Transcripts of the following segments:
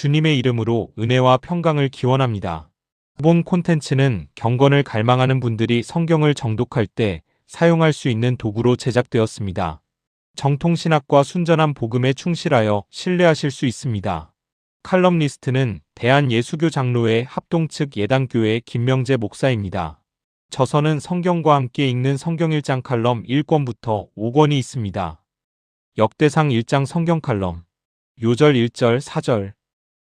주님의 이름으로 은혜와 평강을 기원합니다. 이번 콘텐츠는 경건을 갈망하는 분들이 성경을 정독할 때 사용할 수 있는 도구로 제작되었습니다. 정통신학과 순전한 복음에 충실하여 신뢰하실 수 있습니다. 칼럼니스트는 대한예수교 장로회 합동 측 예당교회 김명재 목사입니다. 저서는 성경과 함께 읽는 성경 1장 칼럼 1권부터 5권이 있습니다. 역대상 1장 성경 칼럼, 요절 1절 4절,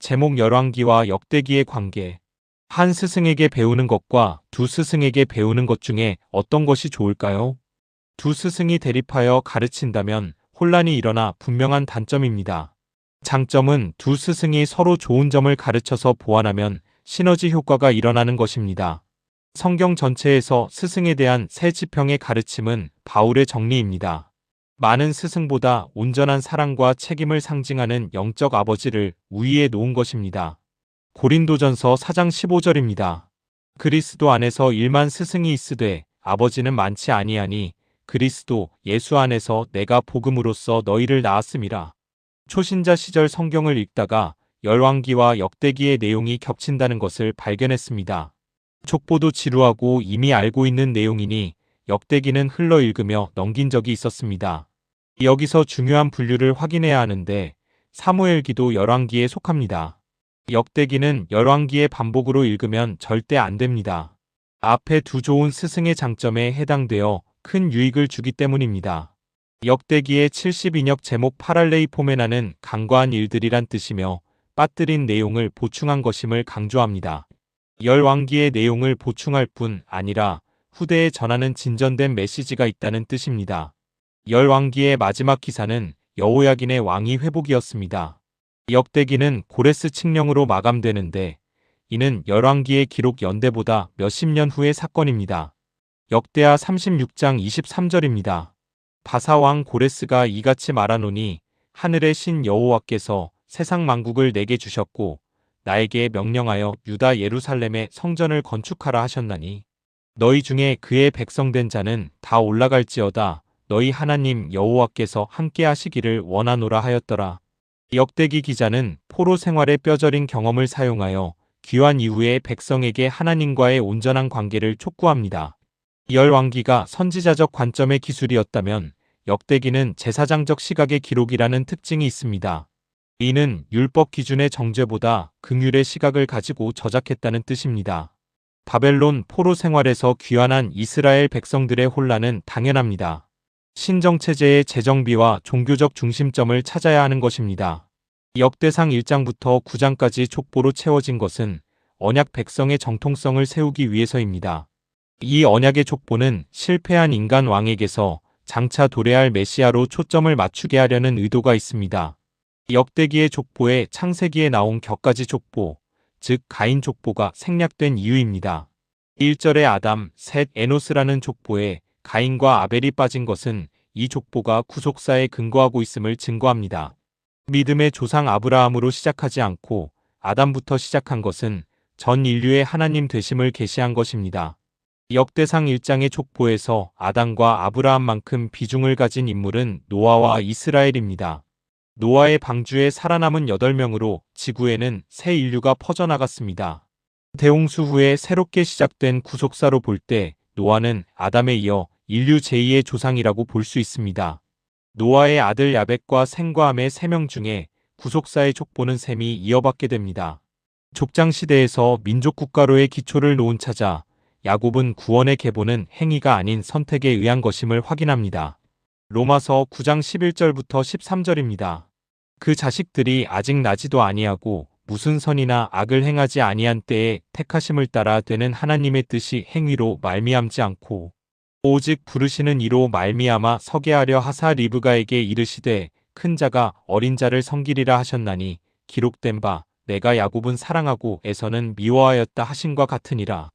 제목 열왕기와 역대기의 관계, 한 스승에게 배우는 것과 두 스승에게 배우는 것 중에 어떤 것이 좋을까요? 두 스승이 대립하여 가르친다면 혼란이 일어나 분명한 단점입니다. 장점은 두 스승이 서로 좋은 점을 가르쳐서 보완하면 시너지 효과가 일어나는 것입니다. 성경 전체에서 스승에 대한 세 지평의 가르침은 바울의 정리입니다. 많은 스승보다 온전한 사랑과 책임을 상징하는 영적 아버지를 우위에 놓은 것입니다. 고린도전서 4장 15절입니다. 그리스도 안에서 일만 스승이 있으되 아버지는 많지 아니하니 그리스도 예수 안에서 내가 복음으로써 너희를 낳았음이라. 초신자 시절 성경을 읽다가 열왕기와 역대기의 내용이 겹친다는 것을 발견했습니다. 족보도 지루하고 이미 알고 있는 내용이니 역대기는 흘러 읽으며 넘긴 적이 있었습니다. 여기서 중요한 분류를 확인해야 하는데 사무엘기도 열왕기에 속합니다. 역대기는 열왕기의 반복으로 읽으면 절대 안 됩니다. 앞에 두 좋은 스승의 장점에 해당되어 큰 유익을 주기 때문입니다. 역대기의 72역 제목 파랄레이포메나는 간과한 일들이란 뜻이며 빠뜨린 내용을 보충한 것임을 강조합니다. 열왕기의 내용을 보충할 뿐 아니라 후대에 전하는 진전된 메시지가 있다는 뜻입니다. 열왕기의 마지막 기사는 여호야긴의 왕위 회복이었습니다. 역대기는 고레스 칙령으로 마감되는데 이는 열왕기의 기록 연대보다 몇십 년 후의 사건입니다. 역대하 36장 23절입니다. 바사왕 고레스가 이같이 말하노니 하늘의 신 여호와께서 세상 만국을 내게 주셨고 나에게 명령하여 유다 예루살렘에 성전을 건축하라 하셨나니 너희 중에 그의 백성된 자는 다 올라갈지어다 너희 하나님 여호와께서 함께 하시기를 원하노라 하였더라. 역대기 기자는 포로 생활의 뼈저린 경험을 사용하여 귀환 이후에 백성에게 하나님과의 온전한 관계를 촉구합니다. 열왕기가 선지자적 관점의 기술이었다면 역대기는 제사장적 시각의 기록이라는 특징이 있습니다. 이는 율법 기준의 정죄보다 긍휼의 시각을 가지고 저작했다는 뜻입니다. 바벨론 포로 생활에서 귀환한 이스라엘 백성들의 혼란은 당연합니다. 신정체제의 재정비와 종교적 중심점을 찾아야 하는 것입니다. 역대상 1장부터 9장까지 족보로 채워진 것은 언약 백성의 정통성을 세우기 위해서입니다. 이 언약의 족보는 실패한 인간 왕에게서 장차 도래할 메시아로 초점을 맞추게 하려는 의도가 있습니다. 역대기의 족보에 창세기에 나온 격가지 족보, 즉 가인 족보가 생략된 이유입니다. 1절에 아담, 셋, 에노스라는 족보에 가인과 아벨이 빠진 것은 이 족보가 구속사에 근거하고 있음을 증거합니다. 믿음의 조상 아브라함으로 시작하지 않고 아담부터 시작한 것은 전 인류의 하나님 되심을 계시한 것입니다. 역대상 1장의 족보에서 아담과 아브라함만큼 비중을 가진 인물은 노아와 이스라엘입니다. 노아의 방주에 살아남은 8명으로 지구에는 새 인류가 퍼져나갔습니다. 대홍수 후에 새롭게 시작된 구속사로 볼 때 노아는 아담에 이어 인류 제2의 조상이라고 볼 수 있습니다. 노아의 아들 야벳과 셈과 함의 3명 중에 구속사의 족보는 셈이 이어받게 됩니다. 족장시대에서 민족국가로의 기초를 놓은 차자 야곱은 구원의 계보는 행위가 아닌 선택에 의한 것임을 확인합니다. 로마서 9장 11절부터 13절입니다. 그 자식들이 아직 나지도 아니하고 무슨 선이나 악을 행하지 아니한 때에 택하심을 따라 되는 하나님의 뜻이 행위로 말미암지 않고 오직 부르시는 이로 말미암아 서게 하려 하사 리브가에게 이르시되 큰 자가 어린 자를 섬기리라 하셨나니 기록된 바 내가 야곱은 사랑하고 에서는 미워하였다 하신과 같으니라.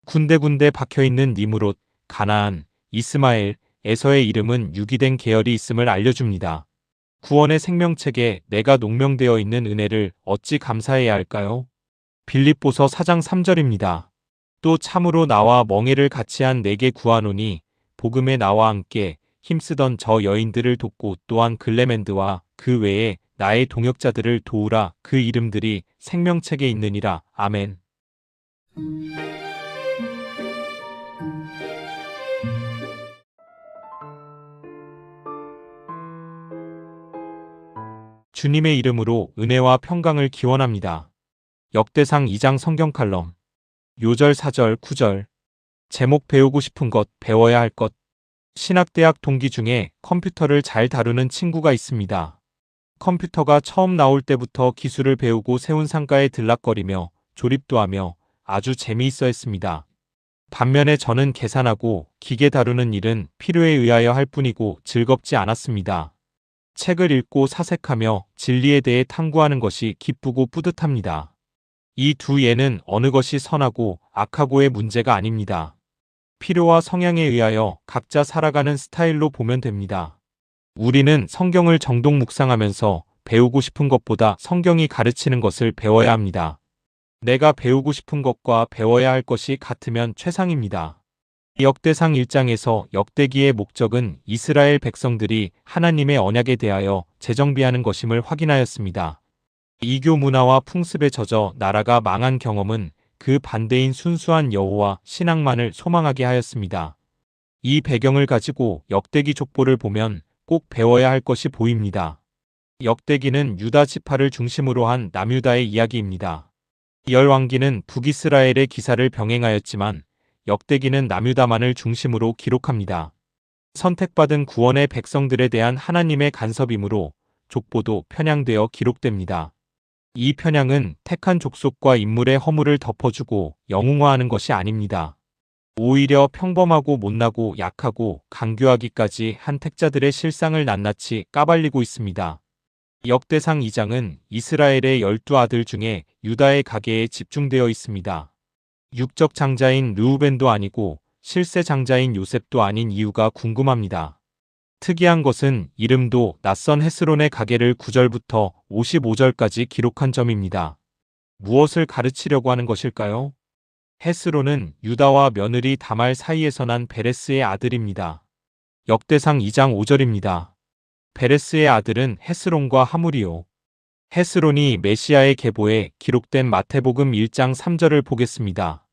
군데군데 박혀있는 니므롯, 가나안, 이스마엘, 에서의 이름은 유기된 계열이 있음을 알려줍니다. 구원의 생명책에 내가 농명되어 있는 은혜를 어찌 감사해야 할까요? 빌립보서 4장 3절입니다. 또 참으로 나와 멍에를 같이 한 내게 구하노니 복음에 나와 함께 힘쓰던 저 여인들을 돕고 또한 글레멘드와 그 외에 나의 동역자들을 도우라. 그 이름들이 생명책에 있느니라. 아멘. 주님의 이름으로 은혜와 평강을 기원합니다. 역대상 2장 성경 칼럼. 요절 4절 9절. 제목 배우고 싶은 것, 배워야 할 것. 신학대학 동기 중에 컴퓨터를 잘 다루는 친구가 있습니다. 컴퓨터가 처음 나올 때부터 기술을 배우고 세운 상가에 들락거리며 조립도 하며 아주 재미있어 했습니다. 반면에 저는 계산하고 기계 다루는 일은 필요에 의하여 할 뿐이고 즐겁지 않았습니다. 책을 읽고 사색하며 진리에 대해 탐구하는 것이 기쁘고 뿌듯합니다. 이 두 예는 어느 것이 선하고 악하고의 문제가 아닙니다. 필요와 성향에 의하여 각자 살아가는 스타일로 보면 됩니다. 우리는 성경을 정독 묵상하면서 배우고 싶은 것보다 성경이 가르치는 것을 배워야 합니다. 내가 배우고 싶은 것과 배워야 할 것이 같으면 최상입니다. 역대상 1장에서 역대기의 목적은 이스라엘 백성들이 하나님의 언약에 대하여 재정비하는 것임을 확인하였습니다. 이교 문화와 풍습에 젖어 나라가 망한 경험은 그 반대인 순수한 여호와 신앙만을 소망하게 하였습니다. 이 배경을 가지고 역대기 족보를 보면 꼭 배워야 할 것이 보입니다. 역대기는 유다 지파를 중심으로 한 남유다의 이야기입니다. 열왕기는 북이스라엘의 기사를 병행하였지만 역대기는 남유다만을 중심으로 기록합니다. 선택받은 구원의 백성들에 대한 하나님의 간섭이므로 족보도 편향되어 기록됩니다. 이 편향은 택한 족속과 인물의 허물을 덮어주고 영웅화하는 것이 아닙니다. 오히려 평범하고 못나고 약하고 강교하기까지 한 택자들의 실상을 낱낱이 까발리고 있습니다. 역대상 2장은 이스라엘의 12아들 중에 유다의 가계에 집중되어 있습니다. 육적 장자인 르우벤도 아니고 실세 장자인 요셉도 아닌 이유가 궁금합니다. 특이한 것은 이름도 낯선 헤스론의 가계를 9절부터 55절까지 기록한 점입니다. 무엇을 가르치려고 하는 것일까요? 헤스론은 유다와 며느리 다말 사이에서 난 베레스의 아들입니다. 역대상 2장 5절입니다. 베레스의 아들은 헤스론과 하물이요. 헤스론이 메시아의 계보에 기록된 마태복음 1장 3절을 보겠습니다.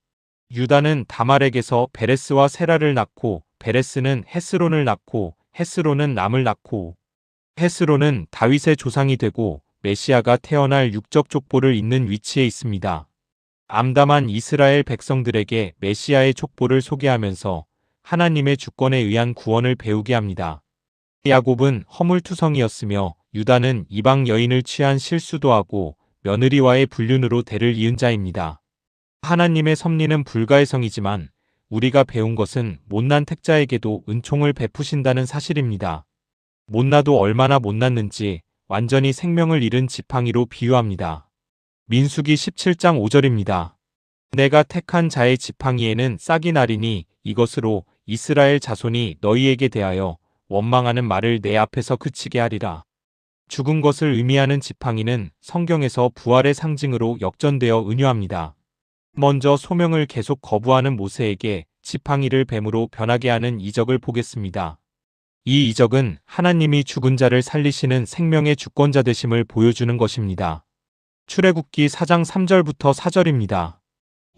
유다는 다말에게서 베레스와 세라를 낳고 베레스는 헤스론을 낳고 헤스론은 남을 낳고 헤스론은 다윗의 조상이 되고 메시아가 태어날 육적 족보를 잇는 위치에 있습니다. 암담한 이스라엘 백성들에게 메시아의 족보를 소개하면서 하나님의 주권에 의한 구원을 배우게 합니다. 야곱은 허물투성이었으며 유다는 이방 여인을 취한 실수도 하고 며느리와의 불륜으로 대를 이은 자입니다. 하나님의 섭리는 불가해성이지만 우리가 배운 것은 못난 택자에게도 은총을 베푸신다는 사실입니다. 못나도 얼마나 못났는지 완전히 생명을 잃은 지팡이로 비유합니다. 민수기 17장 5절입니다. 내가 택한 자의 지팡이에는 싹이 나리니 이것으로 이스라엘 자손이 너희에게 대하여 원망하는 말을 내 앞에서 그치게 하리라. 죽은 것을 의미하는 지팡이는 성경에서 부활의 상징으로 역전되어 은유합니다. 먼저 소명을 계속 거부하는 모세에게 지팡이를 뱀으로 변하게 하는 이적을 보겠습니다. 이 이적은 하나님이 죽은 자를 살리시는 생명의 주권자 되심을 보여주는 것입니다. 출애굽기 4장 3절부터 4절입니다.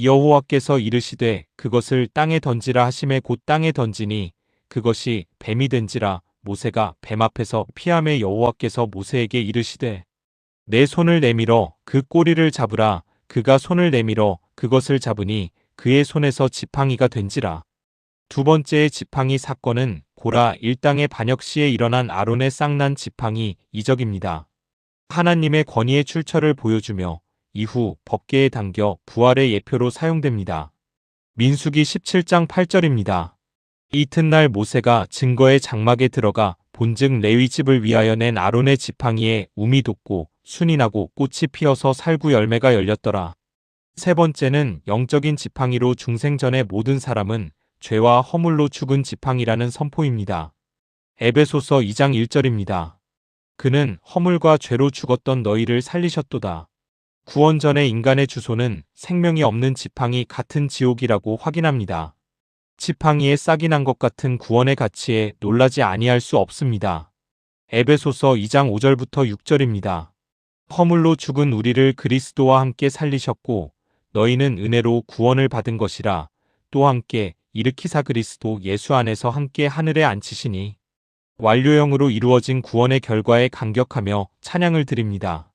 여호와께서 이르시되 그것을 땅에 던지라 하심에 곧 땅에 던지니 그것이 뱀이 된지라. 모세가 뱀 앞에서 피함에 여호와께서 모세에게 이르시되 내 손을 내밀어 그 꼬리를 잡으라. 그가 손을 내밀어 그것을 잡으니 그의 손에서 지팡이가 된지라. 두 번째의 지팡이 사건은 고라 일당의 반역 시에 일어난 아론의 쌍난 지팡이 이적입니다. 하나님의 권위의 출처를 보여주며 이후 법궤에 담겨 부활의 예표로 사용됩니다. 민수기 17장 8절입니다. 이튿날 모세가 증거의 장막에 들어가 본즉 레위 집을 위하여 낸 아론의 지팡이에 움이 돋고 순이 나고 꽃이 피어서 살구 열매가 열렸더라. 세 번째는 영적인 지팡이로 중생전의 모든 사람은 죄와 허물로 죽은 지팡이라는 선포입니다. 에베소서 2장 1절입니다. 그는 허물과 죄로 죽었던 너희를 살리셨도다. 구원 전의 인간의 주소는 생명이 없는 지팡이 같은 지옥이라고 확인합니다. 지팡이에 싹이 난 것 같은 구원의 가치에 놀라지 아니할 수 없습니다. 에베소서 2장 5절부터 6절입니다. 허물로 죽은 우리를 그리스도와 함께 살리셨고 너희는 은혜로 구원을 받은 것이라 또 함께 일으키사 그리스도 예수 안에서 함께 하늘에 앉히시니 완료형으로 이루어진 구원의 결과에 감격하며 찬양을 드립니다.